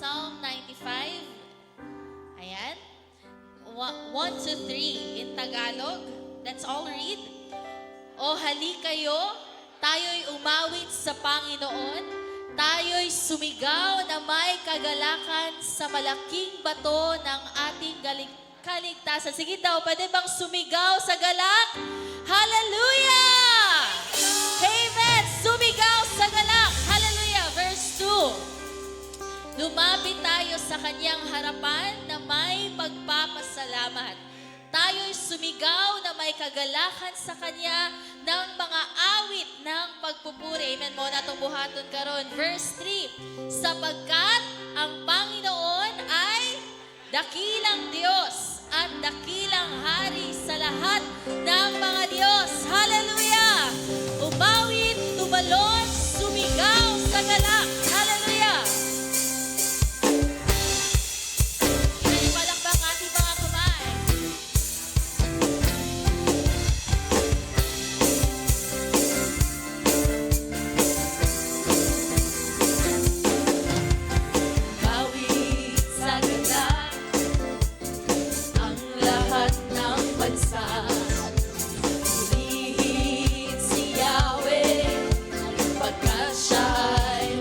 Psalm 95. Ayan. 1, 2, 3 in Tagalog. Let's all read. O hali kayo, tayo'y umawit sa Panginoon. Tayo'y sumigaw na may kagalakan sa malaking bato ng ating kaligtasan. Sige daw, pwede bang sumigaw sa galak? Hallelujah! Amen! Sumigaw sa galak! Hallelujah! Verse 2. Lumapit tayo sa kanyang harapan na may pagpapasalamat. Tayo'y sumigaw na may kagalakan sa kanya ng mga awit ng pagpupuri. Amen mo na itong buhaton karon. Verse 3. Sapagkat ang Panginoon ay dakilang Diyos at dakilang hari sa lahat ng mga Diyos. Hallelujah! Umawit, tumalon, sumigaw sa galak. Hallelujah! Palakpak ating mga kamay. Bawit sa galak ang lahat ng bansa. Purihin si Yahweh, pagkat siya ay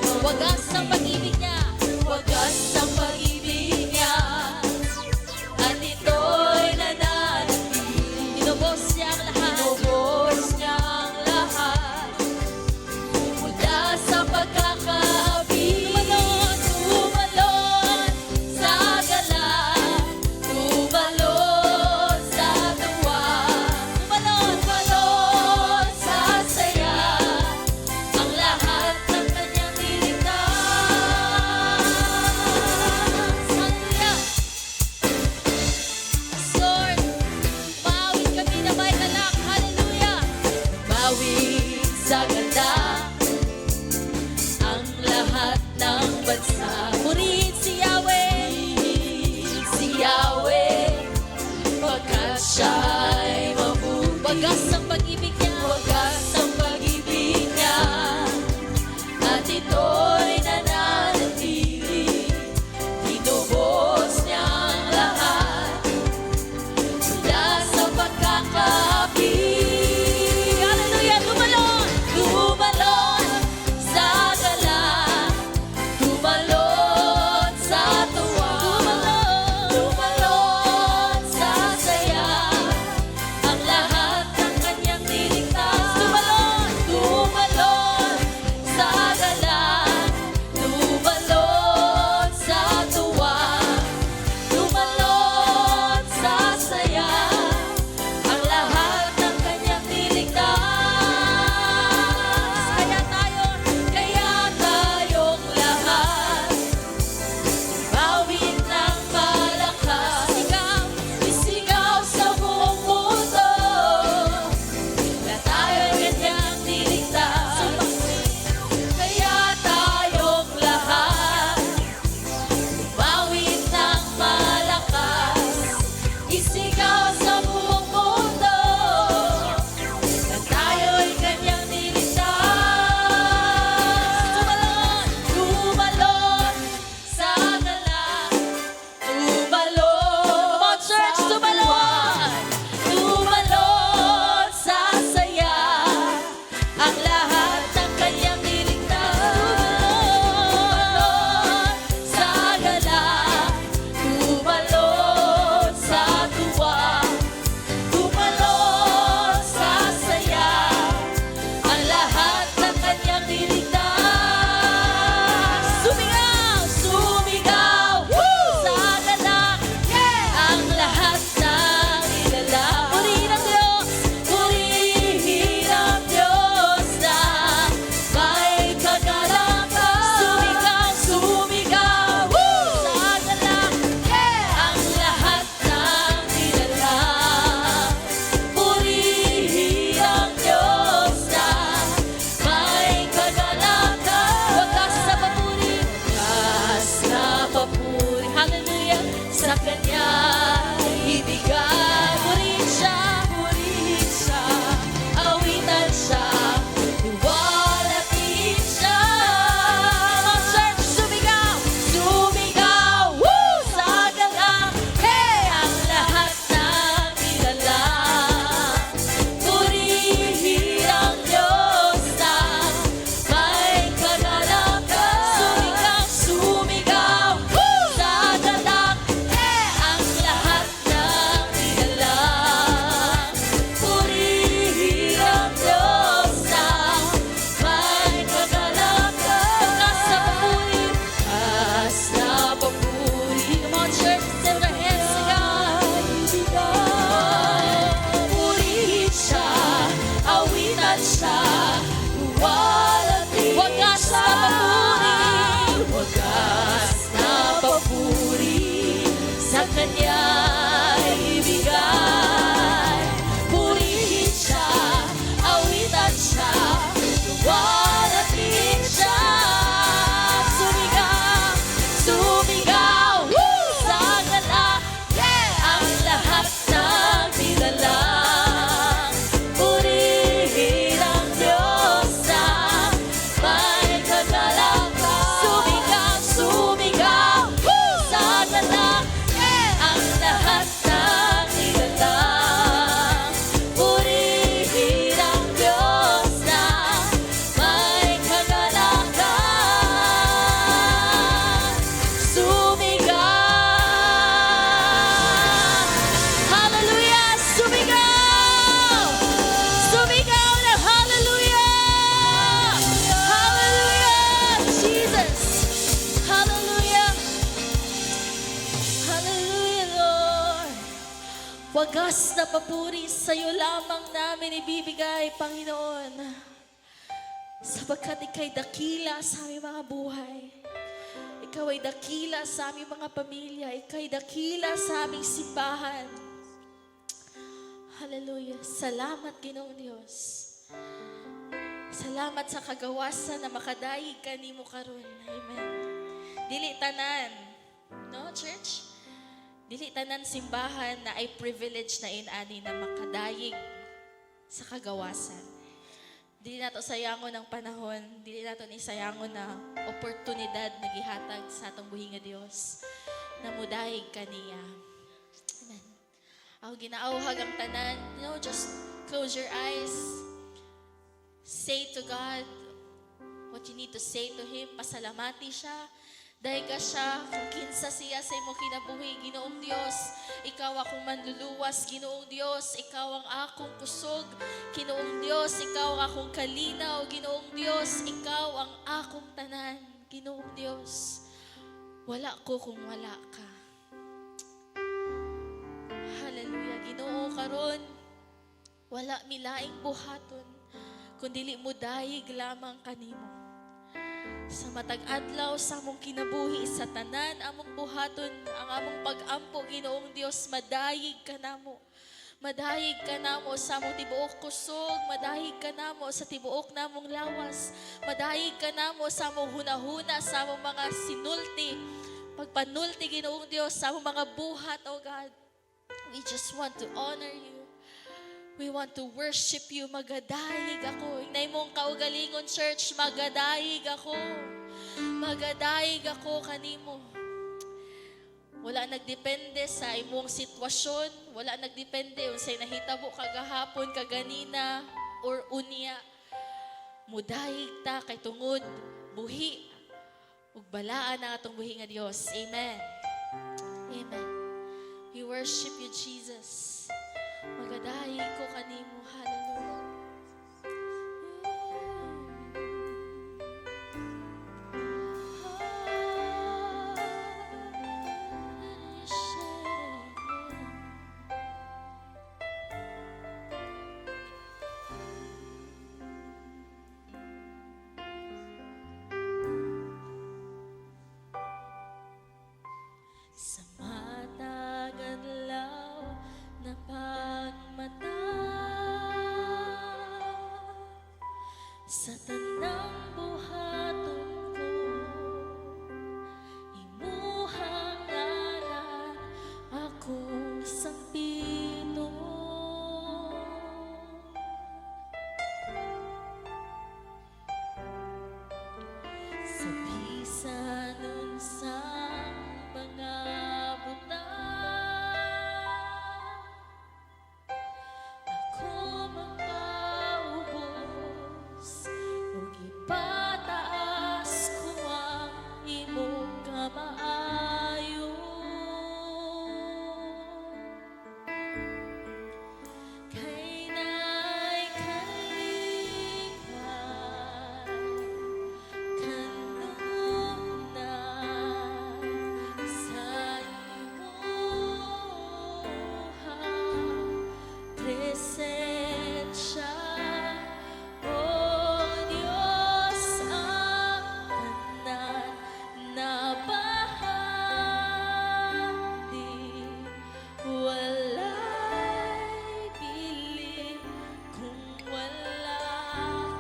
wagas na papuri sa'yo lamang namin ibibigay, Panginoon. Sapagkat ika'y dakila sa aming mga buhay. Ikaw ay dakila sa aming mga pamilya. Ika'y dakila sa aming simbahan. Hallelujah. Salamat, Ginoong Diyos. Salamat sa kagawasan na makadayig kanimo karon. Amen. Dili tanan, no, church? Dili tanan simbahan na ay privilege na inani na makadayig sa kagawasan. Dili nato sayangon ng panahon, dili nato ni sayangon na oportunidad na gihatag sa atong buhi nga Dios na mudayig kaniya. Amen. Ako ginaawhag ang tanan, just close your eyes. Say to God what you need to say to Him. Pasalamati siya. Dahil ka siya, kung kinsa siya sa imo kinabuhi, Ginoong Diyos, ikaw akong manluluwas, Ginoong Diyos, ikaw ang akong kusog, Ginoong Diyos, ikaw ang akong kalinaw, Ginoong Diyos, ikaw ang akong tanan, Ginoong Diyos. Wala ko kung wala ka. Hallelujah. Ginoo karon, wala milaing buhaton, kundili mo dayig lamang kanimo. Sa matag adlaw sa among kinabuhi sa tanan among buhaton ang among pag-ampo, Ginoong Dios, madayig ka namo. Madayig ka namo sa among tibuok kusog, madayig ka namo sa tibuok namong lawas, madayig ka namo sa among hunahuna, sa among mga sinulti, pagpanulti, Ginoong Dios, sa among mga buhat, oh God. We just want to honor you. We want to worship you. Magadayig ako. Inay mong kaugalingon, church, magadayig ako. Magadayig ako kanimo. Wala nagdepende sa imong sitwasyon. Wala nagdepende unsay nahitabo kagahapon, kaganina, or unya. Mudayig ta kay tungod buhi ug balaan ang atong buhi nga Dios. Amen. Amen. We worship you, Jesus. Magadayig ko kanimo. Hallelujah. Sa matag adlaw na pagmata, sa tanang buhaton ko, imuhang ngalan akong sampino. Sa bisan unsang mga ako magpaubos ug ipataas ko ang imong kamaayo. Kay naay kalingan kanunay sa imuhang presensya, O Diyos, ang tanan na bahagi. Walay bilin kung wala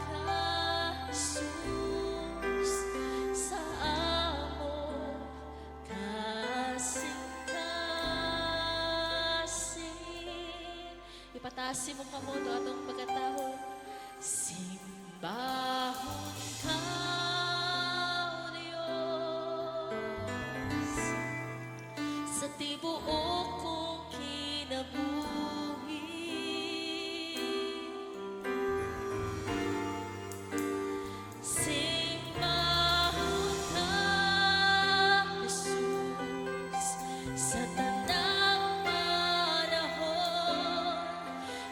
ka, Jesus, sa among kasing-kasing. Ipataas mo kamo to atong pagkatao. Simbahon ka, O Diyos, sa tibuok kong kinabuhi. Simbahon ka, Jesus, sa tanang panahon.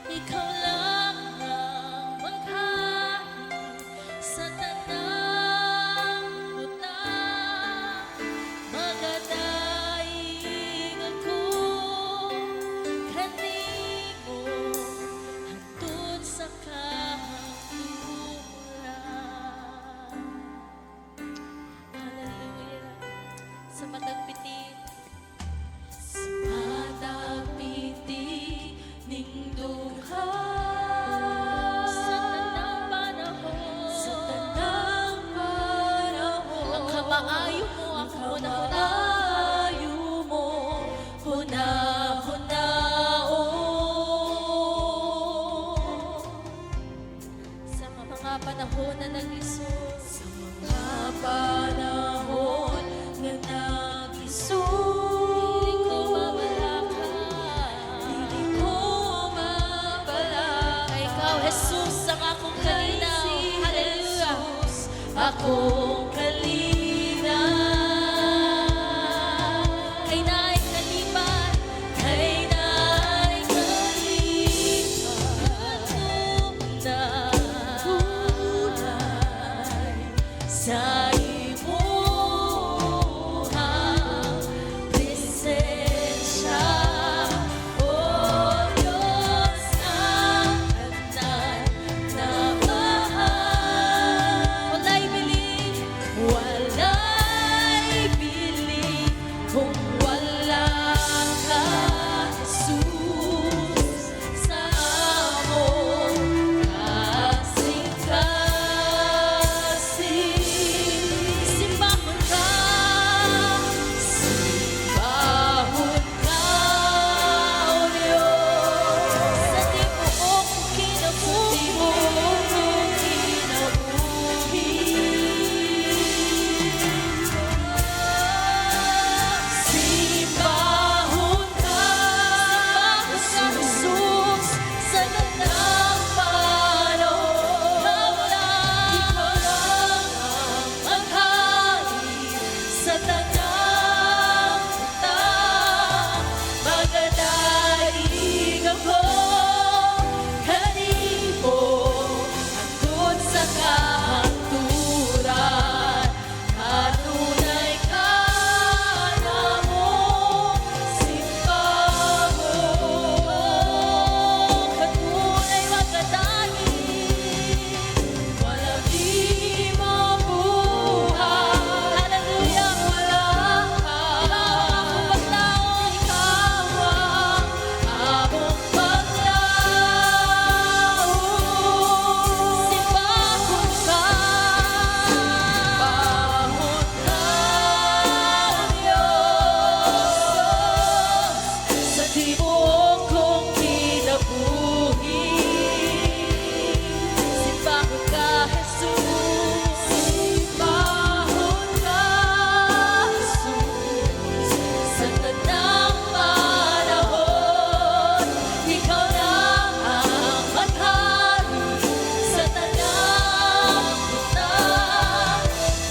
Ikaw lang ang maghari sa tanang butang. Magadayig ako kanimo. sa matag bitin. Sa matag bitin ning dugha. Sa tanang panahon. Sa tanang panahon. Ang kamaayo mo ang hunahunao mo. Hunahunao. Sa mga panahon na nag-isus. Sa mga panahon na nag-isus. Hindi ko mabalaka. Hindi ko mabalaka. Ikaw, Jesus, ang akong kalinaw. Hallelujah. Akong kalinaw. Kay naay kalipan. Kay naay kalipan. Tunay sa imuhang presensya. O Diyos ang tanan na mahal. Wala'y bili kung wala ka, Jesus, sa among kasing-kasing. Simbahon ka, O Diyos, sa tibuok kinabuhi. Simbahon ka, Jesus, sa tanang panahon. Ikaw lang ang maghari sa tanang utang. Magadaig ako kanimo hangtod sa kahaturan. Kanunay ka namong simbahon. Kanunay magadaig, walang di mabuhay. Hallelujah, wala ka. Ikaw ang among paglaon. Simbahon ka, Diyos, sa tibuok kong kinabuhi. Simbahon ka, Jesus. Simbahon ka, Jesus, sa tanang panahon. Ikaw lang ang maghari sa tanang utang.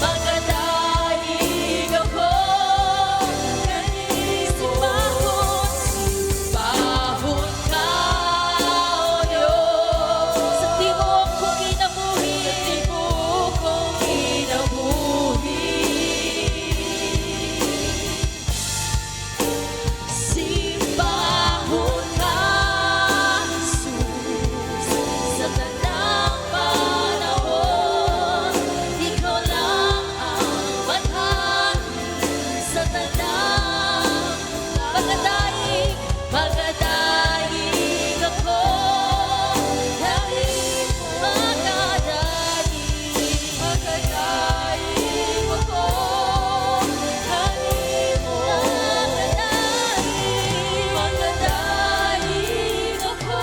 Magadaig ako kanimo. Simbahon ka, O Diyos, sa tibuok kong kinabuhi. Sa tibuok kong kinabuhi. Simbahon ka, Jesus, sa tanang panahon. Ikaw lang ang maghari sa tanang magadaig. Magadaig ako kanimo. Magadaig ako kanimo. Magadaig ako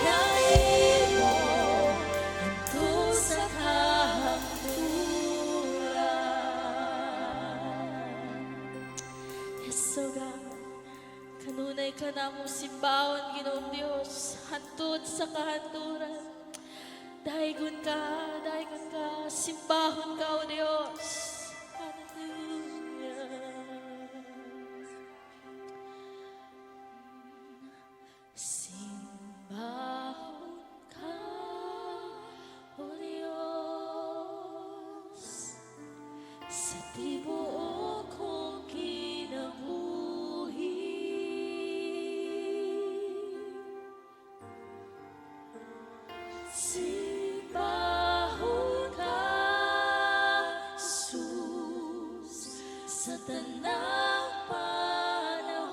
kanimo hangtod sa kahaturan. Yes, O God, kanunay ka namong simbahon, Ginoong Diyos, hantod sa kahanturan. Daigon ka, simbahon ka, O Diyos. Hallelujah. Simbahon ka, O Diyos, sa tibuok kong kinabuhi. Simbahon ka, Jesus. sa tanang panahon,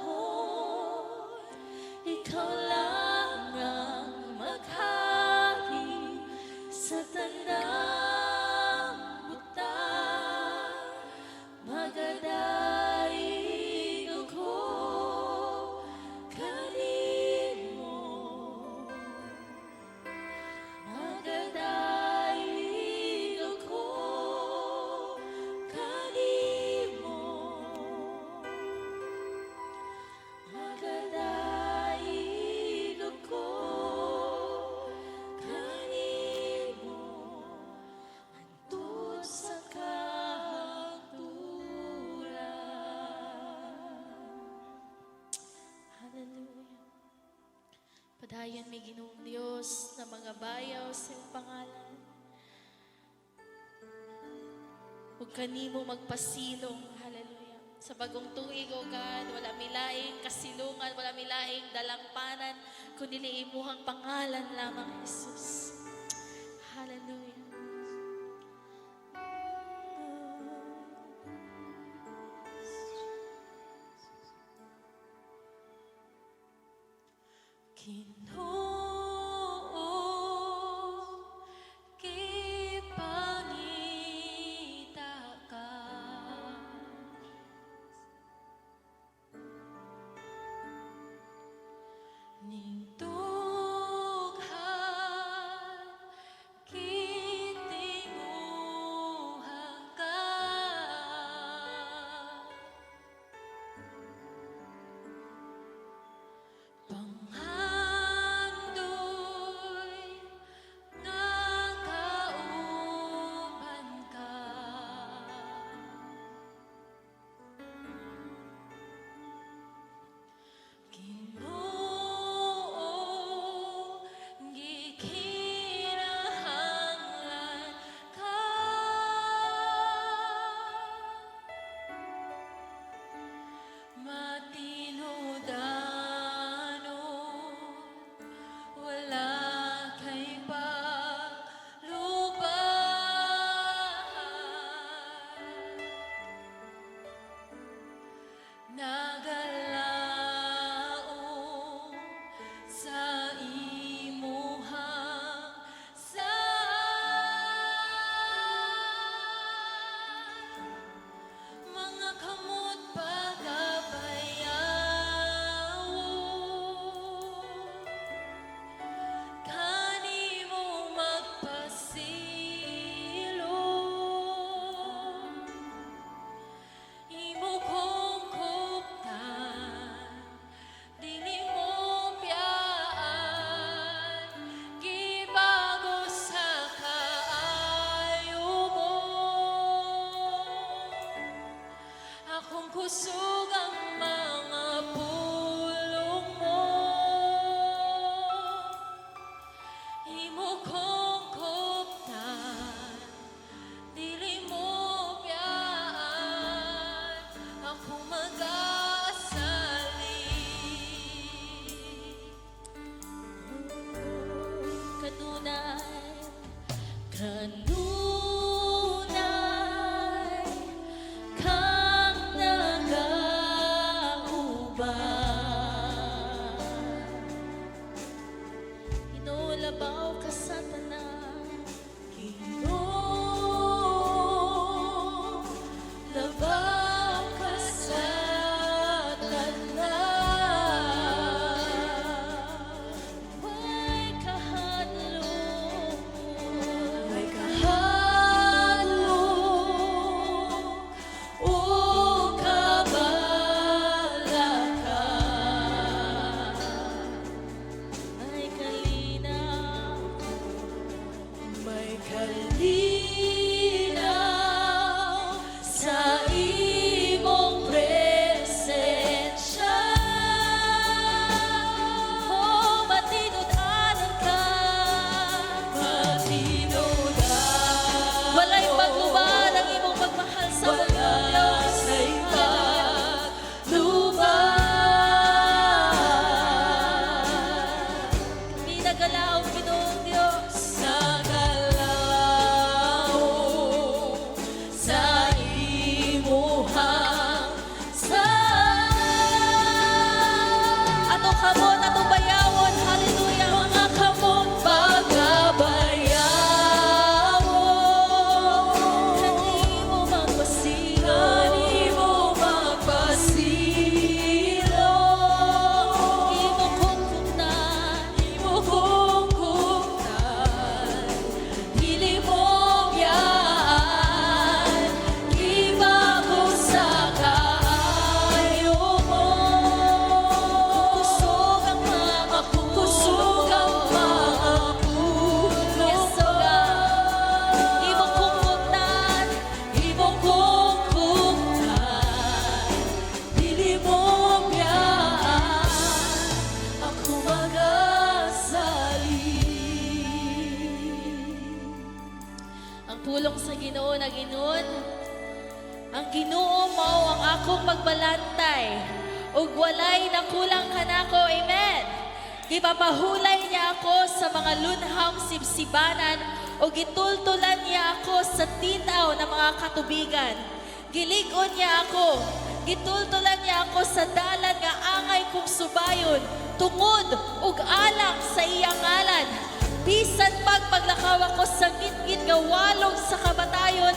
ikaw lang ang maghari sa tanang butang. Magadaig ako kanimo, magadaig ako kanimo, magadaig ako kanimo, hangtod sa kahapturan. Hallelujah. Padayon may Ginoong Diyos na mga bayaw sa iyong pangalan. Huwag kanimo magpasilong, hallelujah. Sa bagong tuig, O God, wala milaing kasilungan, wala milaing dalampanan, kundi imuhang pangalan lamang, Jesus. Hallelujah. Ginoo, kipangita ka. Ning dughan, kitinguha ka. Panghandoy nga kauban ka. Ginoo, gikinahanglan ka. Matinudanon, wala kay palubahan. Nagalaom sa imuhang saan, mga kamot pagabayawon, kanimo magpasilong. Imo kong kuptan, dili mo biyaan, gibago sa kaayo mo. Akong kusog ang mga pulong mo. Imo kong kuptan, dili mo biyaan, ako mag-aasali. Kanunay, kanunay, kang nagawa. akong magbalantay, ug walay nakulang kanako. Amen. Gipapahulay niya ako sa mga lunhang sibsibanan, o gitultulan niya ako sa tinaw ng mga katubigan. Gilig-on niya ako, gitultulan niya ako sa dalan nga angay kong subayon, tungod ug alang sa iyang ngalan. Bisan paglakaw ako sa ngit-ngit nga walog sa kamatayon,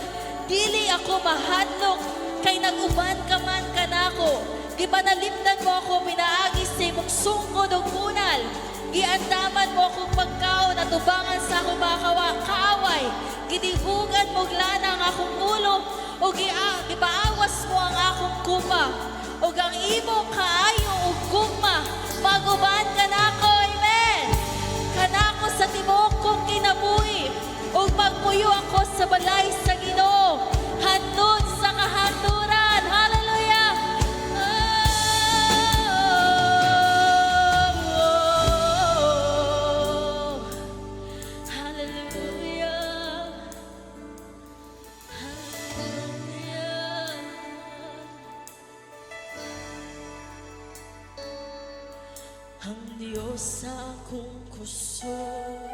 dili ako mahadlok, kay nag-uban ka man kanako. Gipanalimdan mo ako pinaagi sa imong sungkod ug kunal. Giandaman mo akong pagkaon at tubangan sa akong mga kaaway. Gidibugan mo glanang akong ulo, o gipaawas mo ang akong kupa. O ang imong kaayo o gugma, maguban ka na ako. Amen. Kanako sa tibok kong kinabuhi, o magpuyo ako sa balay sa Ginoo, handod sa kahanduran. Hallelujah. Ang Diyos akong kusog,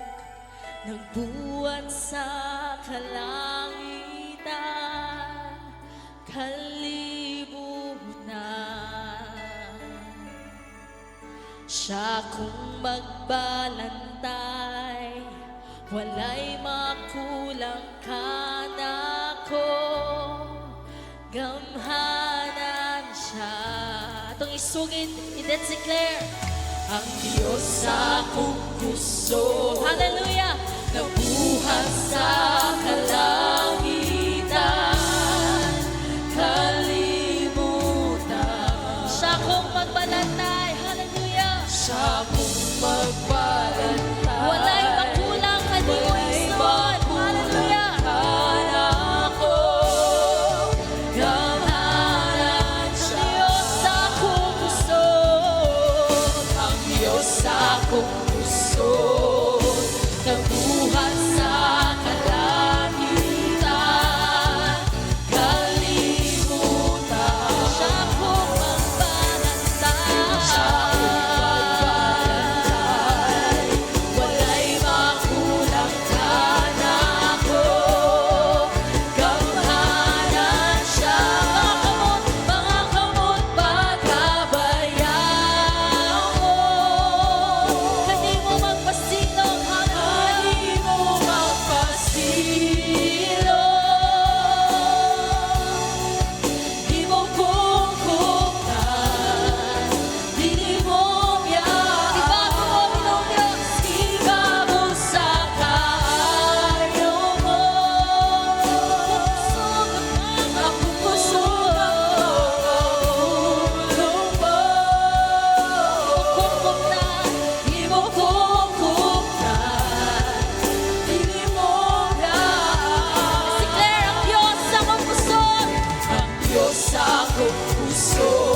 nagbuhat sa kalangitan, kalibutan. Siya kung magbalantay, walay makulang kanako, gamhanan siya. Itong isugid, let's declare. Ang Diyos akong gusto, hallelujah, nabuhat sa kalangitan, kalimutan. Siya kong magbalantay, hallelujah. Siya kong magbalantay, walay makulang kanimuison, hallelujah. Kanako, gamhanan siya. Diyos akong gusto, sa akong puso, nabuhat sa kalangitan, kalimutan. Siya akong magbalantay, walay makulang kanako, gamhanan siya. Mga kamot pagkabayan mo, kani mo magpasilong, kani mo magpasilong. Di mo kungkutan, di mo biyak. Ibago mo, Pinoong Diyos, ibago sa kaayo mo. Ako kusog ang ulo mo. Kungkutan, di mo kungkutan, di mo biyak. Declare, ang Diyos akong kusog. Ang Diyos akong puso,